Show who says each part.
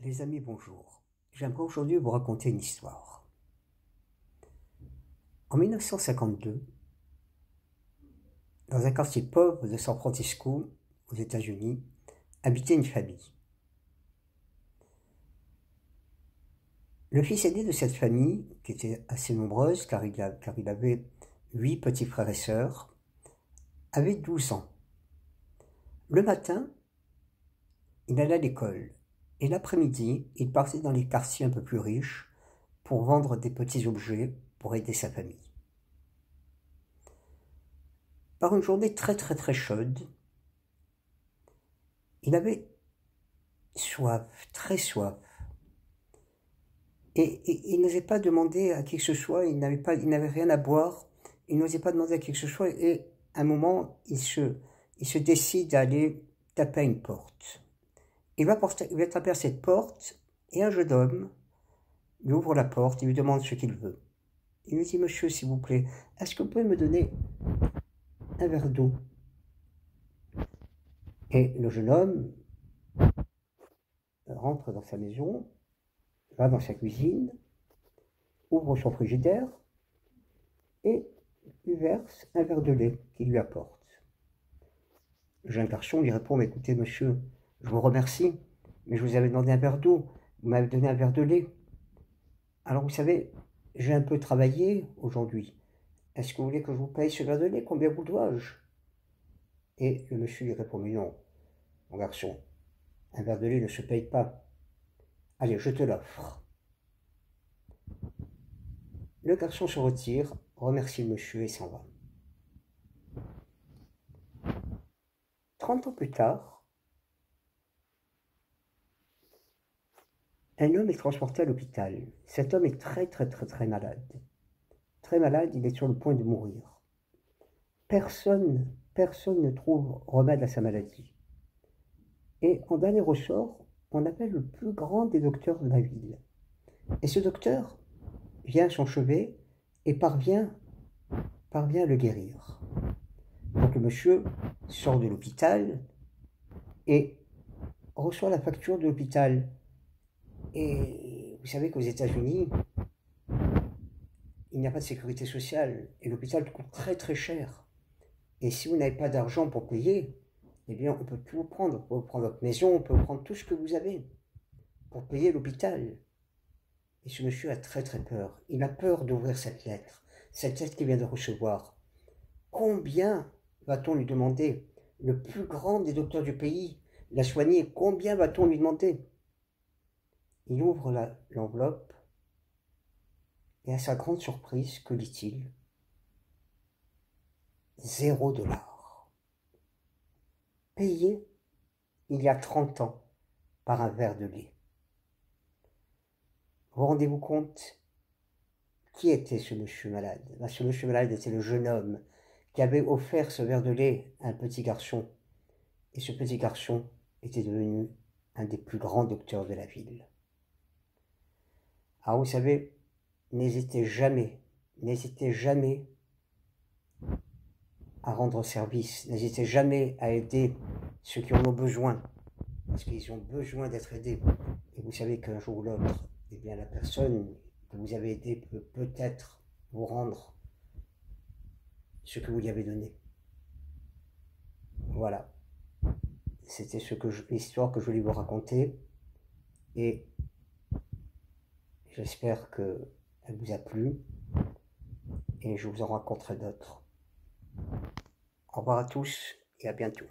Speaker 1: Les amis, bonjour. J'aimerais aujourd'hui vous raconter une histoire. En 1952, dans un quartier pauvre de San Francisco, aux États-Unis, habitait une famille. Le fils aîné de cette famille, qui était assez nombreuse car il avait 8 petits frères et sœurs, avait 12 ans. Le matin, il allait à l'école et l'après-midi, il partait dans les quartiers un peu plus riches pour vendre des petits objets pour aider sa famille. Par une journée très chaude, il avait soif, très soif. Et il n'osait pas demander à qui que ce soit, il n'avait rien à boire, il n'osait pas demander à qui que ce soit, et à un moment, il se décide à aller taper à une porte. Il va taper à cette porte, et un jeune homme lui ouvre la porte et lui demande ce qu'il veut. Il lui dit, monsieur, s'il vous plaît, est-ce que vous pouvez me donner un verre d'eau? Et le jeune homme rentre dans sa maison, va dans sa cuisine, ouvre son frigidaire et lui verse un verre de lait qu'il lui apporte. Le jeune garçon lui répond, mais écoutez monsieur, je vous remercie, mais je vous avais demandé un verre d'eau, vous m'avez donné un verre de lait. Alors vous savez, j'ai un peu travaillé aujourd'hui, est-ce que vous voulez que je vous paye ce verre de lait? Combien vous dois-je? Et le monsieur lui répond, mais non, mon garçon, un verre de lait ne se paye pas. Allez, je te l'offre. Le garçon se retire, remercie le monsieur et s'en va. 30 ans plus tard, un homme est transporté à l'hôpital. Cet homme est très malade. Très malade, il est sur le point de mourir. Personne ne trouve remède à sa maladie. Et en dernier ressort, on appelle le plus grand des docteurs de la ville. Et ce docteur vient à son chevet et parvient à le guérir. Donc le monsieur sort de l'hôpital et reçoit la facture de l'hôpital. Et vous savez qu'aux États-Unis, il n'y a pas de sécurité sociale et l'hôpital coûte très cher. Et si vous n'avez pas d'argent pour payer, eh bien on peut tout vous prendre. On peut vous prendre votre maison, on peut vous prendre tout ce que vous avez pour payer l'hôpital. Et ce monsieur a très peur. Il a peur d'ouvrir cette lettre qu'il vient de recevoir. Combien va-t-on lui demander? Le plus grand des docteurs du pays l'a soigné. Combien va-t-on lui demander? Il ouvre l'enveloppe et à sa grande surprise, que lit-il? $0. Payé il y a 30 ans par un verre de lait. Vous rendez-vous compte? Qui était ce monsieur malade? Ce monsieur malade était le jeune homme qui avait offert ce verre de lait à un petit garçon. Et ce petit garçon était devenu un des plus grands docteurs de la ville. Alors vous savez, n'hésitez jamais à rendre service, n'hésitez jamais à aider ceux qui en ont besoin, parce qu'ils ont besoin d'être aidés. Et vous savez qu'un jour ou l'autre, eh bien la personne que vous avez aidée peut peut-être vous rendre ce que vous lui avez donné. Voilà. C'était l'histoire que je voulais vous raconter. Et j'espère qu'elle vous a plu. Et je vous en raconterai d'autres. Au revoir à tous et à bientôt.